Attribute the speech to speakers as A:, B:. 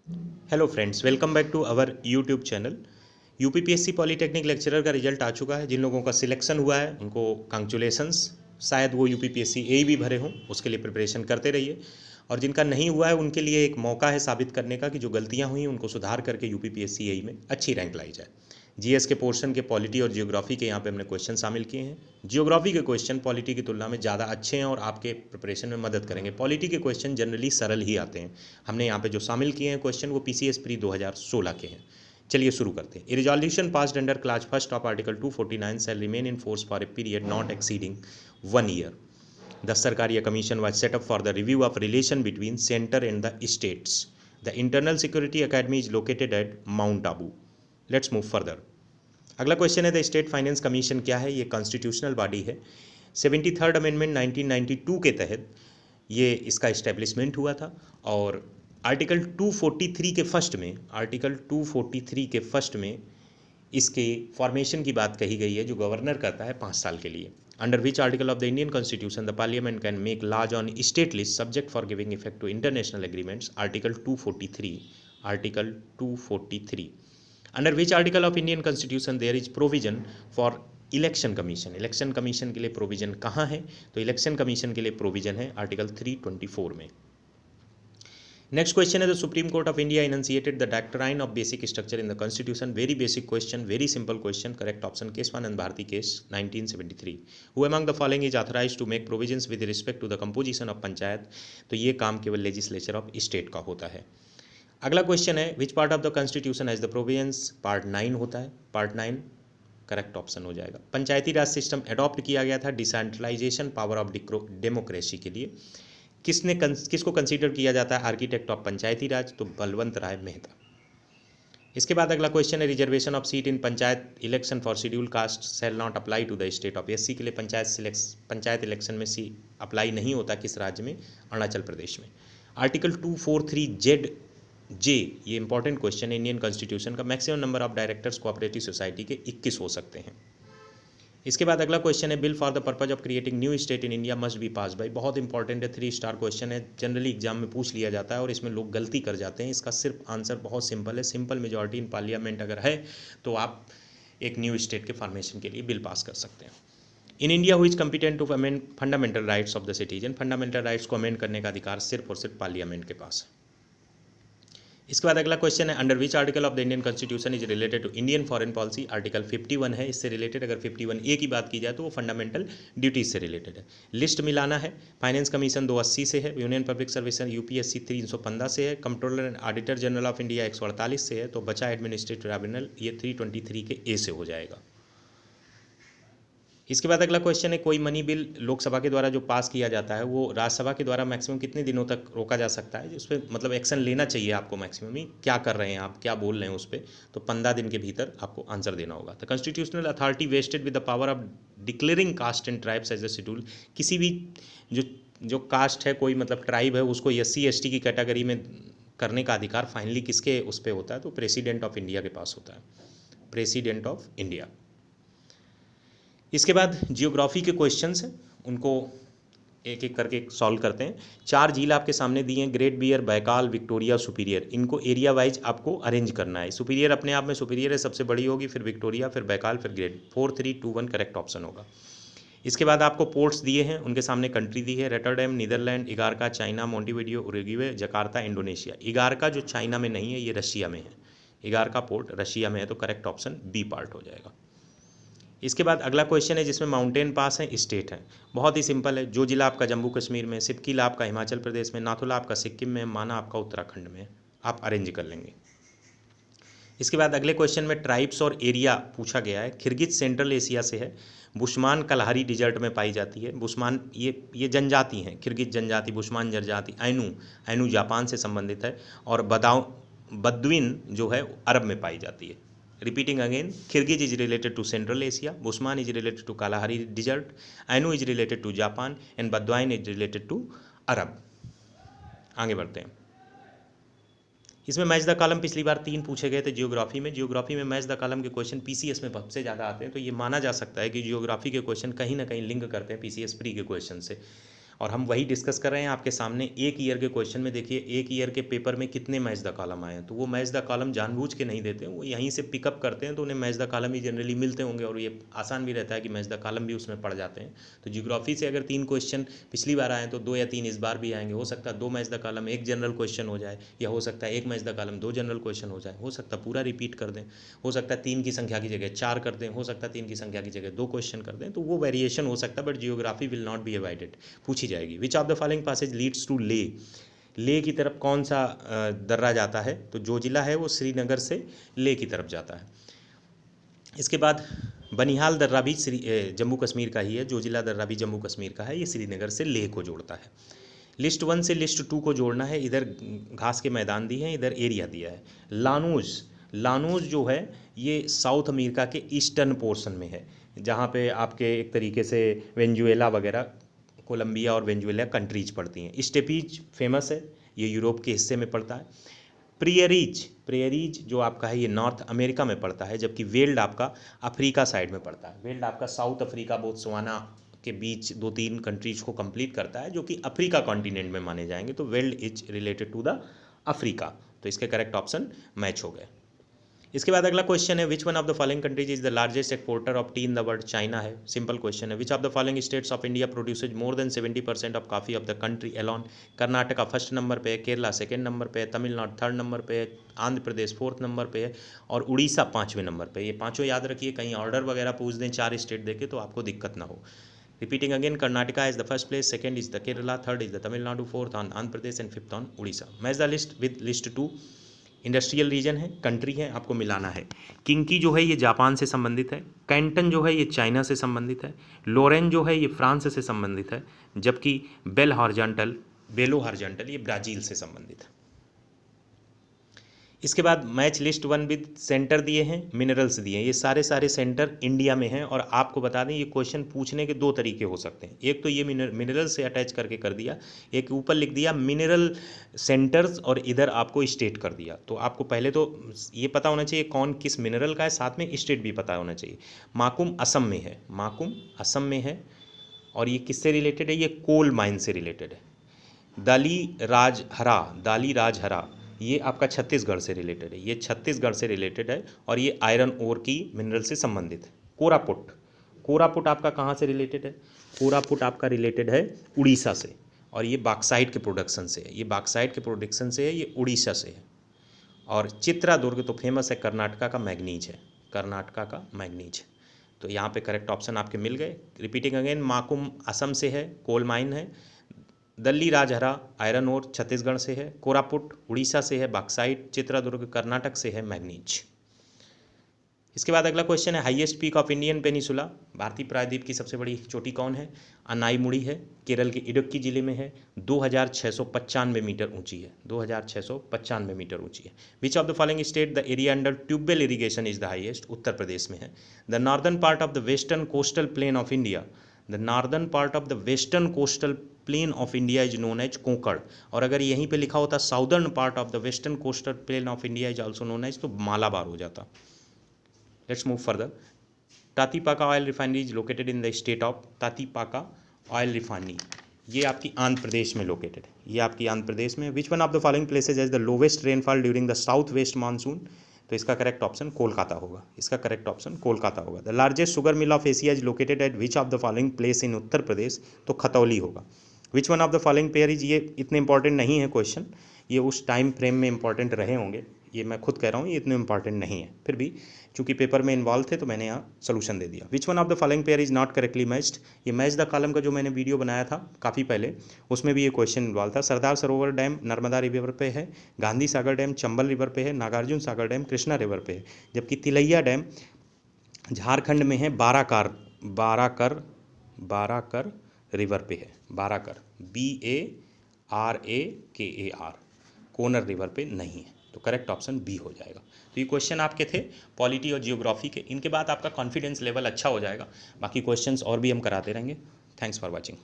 A: Hello friends, welcome back to our YouTube channel. UPPSC polytechnic lecturer का result आ चुका है। जिन लोगों का सिलेक्शन हुआ है उनको कंग्रेचुलेशंस। शायद वो यूपीपीएससी ए भी भरे हों, उसके लिए प्रिपरेशन करते रहिए। और जिनका नहीं हुआ है उनके लिए एक मौका है साबित करने का कि जो गलतियां हुई उनको सुधार करके यूपीपीएससी ए में अच्छी रैंक लाई जाए। जीएस के पोर्शन के पॉलिटी और जियोग्राफी के यहाँ पे हमने क्वेश्चन शामिल किए हैं। जियोग्राफी के क्वेश्चन पॉलिटी की तुलना में ज़्यादा अच्छे हैं और आपके प्रिपरेशन में मदद करेंगे। पॉलिटी के क्वेश्चन जनरली सरल ही आते हैं। हमने यहाँ पे जो शामिल किए हैं क्वेश्चन वो पीसीएस प्री 2016 के हैं। चलिए शुरू करते हैं। A resolution passed under clause first of article 249 shall remain in force for a period not exceeding 1 year. The Sarkaria Commission was set up for the review of relation between center and the states. The Internal Security Academy is located at Mount Abu. Let's move further. अगला question है the state finance commission क्या है। ये constitutional body है। 73rd amendment 1992 के तहत ये इसका इस्टेब्लिशमेंट हुआ था और आर्टिकल 243 के फर्स्ट में इसके फॉर्मेशन की बात कही गई है जो गवर्नर करता है 5 साल के लिए। Under which article of the Indian constitution the parliament can make laws on state list subject for giving effect to international agreements. Article 243 under which article of Indian constitution there is provision for election commission. Election commission के लिए provision कहाँ है? तो election commission के लिए provision है article 324 में। Next question है the Supreme Court of India enunciated the doctrine of basic structure in the constitution. Very basic question, very simple question. Correct option Kesavananda Bharati case 1973। Who among the following is authorised to make provisions with respect to the composition of panchayat. तो ये काम केवल legislature of state का होता है। अगला question है which part of the constitution has the provisions. Part 9 होता है। पार्ट 9 करेक्ट ऑप्शन हो जाएगा। पंचायती राज सिस्टम अडॉप्ट किया गया था डिसेंट्रलाइजेशन पावर ऑफ डेमोक्रेसी के लिए। किसको कंसीडर किया जाता है आर्किटेक्ट ऑफ पंचायती राज? तो बलवंत राय मेहता। इसके बाद अगला क्वेश्चन है reservation of seat in panchayat election for schedule caste shall not apply to the state of. SC के लिए पंचायत इलेक्शन में सी अप्लाई नहीं होता। किस राज्य में? अरुणाचल प्रदेश में। आर्टिकल 243 जे ये इंपॉर्टेंट क्वेश्चन है इंडियन कॉन्स्टिट्यूशन का। Maximum number of directors cooperative society के 21 हो सकते हैं। इसके बाद अगला क्वेश्चन है bill for the purpose of creating new state in India must be pass by. बहुत इंपॉर्टेंट है, 3 स्टार क्वेश्चन है, जनरली एग्जाम में पूछ लिया जाता है और इसमें लोग गलती कर जाते हैं। इसका सिर्फ आंसर बहुत सिंपल है। सिंपल मेजॉरिटी इन पार्लियामेंट अगर है तो आप एक न्यू स्टेट के फॉर्मेशन के लिए बिल पास कर सकते हैं। In India who is competent to amend fundamental rights of the citizen. Fundamental rights को अमेंड करने का अधिकार सिर्फ और सिर्फ पार्लियामेंट के पास है। इसके बाद अगला क्वेश्चन है under which article of the Indian constitution is related to Indian foreign policy. Article 51 है इससे रिलेटेड। अगर 51A की बात की जाए तो वो फंडामेंटल ड्यूटीज से रिलेटेड है। लिस्ट मिलाना है। फाइनेंस कमीशन 280 से है। यूनियन पब्लिक सर्विस यूपीएससी 315 से है। Controller and auditor general of India 148 से है। तो बचा एडमिनिस्ट्रेटिव ट्रिब्यूनल ये 323 के ए से हो जाएगा। इसके बाद अगला क्वेश्चन है कोई मनी बिल लोकसभा के द्वारा जो पास किया जाता है वो राज्यसभा के द्वारा मैक्सिमम कितने दिनों तक रोका जा सकता है? उस पर मतलब एक्शन लेना चाहिए आपको मैक्सिमम ही। क्या कर रहे हैं आप, क्या बोल रहे हैं उस पर? तो 15 दिन के भीतर आपको आंसर देना होगा। The constitutional authority vested with the power of declaring caste and tribes as a schedule. किसी भी जो कास्ट है, कोई मतलब ट्राइब है, उसको SC ST की कैटेगरी में करने का अधिकार फाइनली किसके उस पर होता है? तो प्रेसिडेंट ऑफ इंडिया के पास होता है। President of India. इसके बाद जियोग्राफी के क्वेश्चंस हैं, उनको एक एक करके सॉल्व करते हैं। 4 झील आपके सामने दिए हैं, Great Bear, Baikal, Victoria, Superior. इनको एरिया वाइज आपको अरेंज करना है। सुपीरियर अपने आप में सुपीरियर है, सबसे बड़ी होगी, फिर विक्टोरिया, फिर बैकाल, फिर ग्रेट। 4 3 2 1 करेक्ट ऑप्शन होगा। इसके बाद आपको पोर्ट्स दिए हैं, उनके सामने कंट्री दी है। Rotterdam Netherlands, Igarka China, Montevideo Uruguay, Jakarta Indonesia. Igarka जो चाइना में नहीं है ये रशिया में है। इगारका पोर्ट रशिया में है, तो करेक्ट ऑप्शन बी पार्ट हो जाएगा। इसके बाद अगला क्वेश्चन है जिसमें माउंटेन पास है, स्टेट है। बहुत ही सिंपल है। जो जिला आपका जम्मू कश्मीर में, सिपकीला आपका हिमाचल प्रदेश में, नाथुला आपका सिक्किम में, माना आपका उत्तराखंड में। आप अरेंज कर लेंगे। इसके बाद अगले क्वेश्चन में ट्राइब्स और एरिया पूछा गया है। किर्गिज सेंट्रल एशिया से है। बुस्मान कलहरी डिजर्ट में पाई जाती है। बुस्मान ये जनजाति हैं, किर्गिज जनजाति, बुस्मान जनजाति। ऐनू जापान से संबंधित है। और बद्विन जो है अरब में पाई जाती है। Repeating again, Kirghiz is related to Central Asia, Bushman is related to Kalahari desert, Ainu is related to Japan and Bedouin is related to Arab. आगे बढ़ते हैं। इसमें मैच द कॉलम पिछली बार 3 पूछे गए थे जियोग्राफी में। जियोग्राफी में मैच द कॉलम के क्वेश्चन पीसीएस में सबसे ज़्यादा आते हैं, तो ये माना जा सकता है कि जियोग्राफी के क्वेश्चन कहीं ना कहीं लिंक करते हैं पीसीएस प्री के क्वेश्चन से। और हम वही डिस्कस कर रहे हैं आपके सामने। एक ईयर के क्वेश्चन में देखिए, एक ईयर के पेपर में कितने मैच द कॉलम आए हैं, तो वो मैच द कॉलम जानबूझ के नहीं देते हैं, वो यहीं से पिकअप करते हैं, तो उन्हें match the column he generally मिलते होंगे और ये आसान भी रहता है कि मैच द कॉलम भी उसमें पड़ जाते हैं। तो जियोग्राफी से अगर 3 क्वेश्चन पिछली बार आए तो 2 या 3 इस बार भी आएंगे। हो सकता है 2 match the column 1 general question हो जाए, या हो सकता है 1 match the column 2 general question हो जाए, हो सकता है पूरा रिपीट कर दें, हो सकता है 3 की संख्या की जगह 4 कर दें, हो सकता है 3 की संख्या की जगह 2 क्वेश्चन कर दें, तो वो वेरिएशन हो सकता है, but geography will not be avoided. पूछी जाएगी which of the following passage leads to ले, ले की तरफ कौन सा दर्रा जाता है, तो जो जिला है वो श्रीनगर से ले की तरफ जाता है। इसके बाद बनिहाल दर्रा भी जम्मू कश्मीर का ही है, जो जिला दर्रा भी जम्मू कश्मीर का है, ये श्रीनगर से लेह को जोड़ता है। लिस्ट 1 से लिस्ट 2 को जोड़ना है, इधर घास के मैदान दिए हैं, इधर एरिया दिया है। लानूज, लानूज जो है ये साउथ अमेरिका के ईस्टर्न पोर्शन में है, जहाँ पे आपके एक तरीके से वेंजुएला वगैरह, कोलंबिया और वेंजुएला कंट्रीज पड़ती हैं। स्टेपीज फेमस है, ये यूरोप के हिस्से में पड़ता है। प्रियरीज, प्रियरीज जो आपका है ये नॉर्थ अमेरिका में पड़ता है, जबकि वेल्ड आपका अफ्रीका साइड में पड़ता है। वेल्ड आपका साउथ अफ्रीका बोत्सवाना के बीच 2-3 कंट्रीज को कंप्लीट करता है, जो कि अफ्रीका कॉन्टिनेंट में माने जाएंगे, तो veld is related to the Africa, तो इसके करेक्ट ऑप्शन मैच हो गए। इसके बाद अगला क्वेश्चन है which one of the following countries is the largest exporter of tea in the world, China है। सिंपल क्वेश्चन है। Which of the following states of India produces more than 70% of coffee of the country alone. Karnataka first number पे है, Kerala second number पे है, Tamil Nadu third number पे है, Andhra Pradesh fourth number पे है और उड़ीसा 5वें नंबर पे। ये पाँचों याद रखिए, कहीं ऑर्डर वगैरह पूछ दें 4 स्टेट देके तो आपको दिक्कत ना हो। Repeating again, Karnataka is the first place, second is the Kerala, third is the Tamil Nadu, fourth on Andhra Pradesh and fifth on Odisha. Match the list with list 2. Industrial region है, country है, आपको मिलाना है। Kinky जो है ये Japan से संबंधित है, कैंटन जो है ये चाइना से संबंधित है, लोरेन जो है ये फ्रांस से संबंधित है, जबकि बेलो हॉरिजॉन्टल ये ब्राज़ील से संबंधित है। इसके बाद मैच लिस्ट 1 विद सेंटर दिए हैं, मिनरल्स दिए हैं, ये सारे सेंटर इंडिया में हैं। और आपको बता दें ये क्वेश्चन पूछने के 2 तरीके हो सकते हैं। एक तो ये मिनरल से अटैच करके कर दिया, एक ऊपर लिख दिया मिनरल सेंटर्स और इधर आपको स्टेट कर दिया। तो आपको पहले तो ये पता होना चाहिए कौन किस मिनरल का है, साथ में स्टेट भी पता होना चाहिए। माकुम असम में है, माकुम असम में है, और ये किससे रिलेटेड है, ये कोल माइन से रिलेटेड है। दाली राजहरा ये आपका छत्तीसगढ़ से रिलेटेड है, ये छत्तीसगढ़ से रिलेटेड है और ये आयरन ओर की मिनरल से संबंधित है। कोरापुट आपका कहाँ से रिलेटेड है, कोरापुट आपका रिलेटेड है उड़ीसा से, और ये बाक्साइट के प्रोडक्शन से है, ये बाक्साइट के प्रोडक्शन से है, ये उड़ीसा से है। और चित्रादुर्ग तो फेमस है, कर्नाटका का मैग्नीज है, कर्नाटका का मैग्नीज। तो यहाँ पे करेक्ट ऑप्शन आपके मिल गए। रिपीटिंग अगेन, माकुम असम से है, कोल माइन है। दल्ली राजहरा आयरन ओर छत्तीसगढ़ से है, कोरापुट उड़ीसा से है, बाक्साइट चित्रादुर्ग कर्नाटक से है, मैग्नीज। इसके बाद अगला क्वेश्चन है highest peak of Indian peninsula, भारतीय प्रायद्वीप की सबसे बड़ी चोटी कौन है। अनाईमुड़ी है, केरल के इडुक्की जिले में है, 2695 मीटर ऊंची है, 2695 मीटर ऊंची है। Which of the following state the area under tube well irrigation is the highest, Uttar Pradesh में है। The northern part of the western coastal plain of India, the northern part of the western coastal plain of India is known as Konkan. और अगर यहीं पे लिखा होता southern part of the western coastal plain of India is also known as, तो मालाबार हो जाता। Let's move further. Tatipaka oil refinery is located in the state of, Tatipaka oil refinery ये आपकी आंध्र प्रदेश में लोकेटेड है, ये आपकी आंध्र प्रदेश में। विच one of the following places has the lowest rainfall during the south west monsoon, तो इसका करेक्ट ऑप्शन कोलकाता होगा, इसका करेक्ट ऑप्शन कोलकाता होगा। The largest sugar mill of Asia is located at which of the following place in Uttar Pradesh, तो खतौली होगा। Which one of the following pair is, ये इतने important नहीं है क्वेश्चन, ये उस टाइम फ्रेम में इंपॉर्टेंट रहे होंगे, ये मैं खुद कह रहा हूँ ये इतने इंपॉर्टेंट नहीं है, फिर भी चूंकि पेपर में इन्वॉल्व थे तो मैंने यहाँ सोल्यूशन दे दिया। विच one of the following pair is not correctly matched, ये मैच द कॉलम का जो मैंने वीडियो बनाया था काफ़ी पहले, उसमें भी ये क्वेश्चन इन्वॉल्व था। सरदार सरोवर डैम नर्मदा रिवर पे है, गांधी सागर डैम चंबल रिवर पे है, नागार्जुन सागर डैम कृष्णा रिवर पे है, जबकि तिलैया डैम झारखंड में है, बाराकर रिवर पे है, बाराकर BARAKAR, कोनर रिवर पे नहीं है, तो करेक्ट ऑप्शन बी हो जाएगा। तो ये क्वेश्चन आपके थे पॉलिटी और जियोग्राफी के, इनके बाद आपका कॉन्फिडेंस लेवल अच्छा हो जाएगा। बाकी क्वेश्चंस और भी हम कराते रहेंगे। Thanks for watching.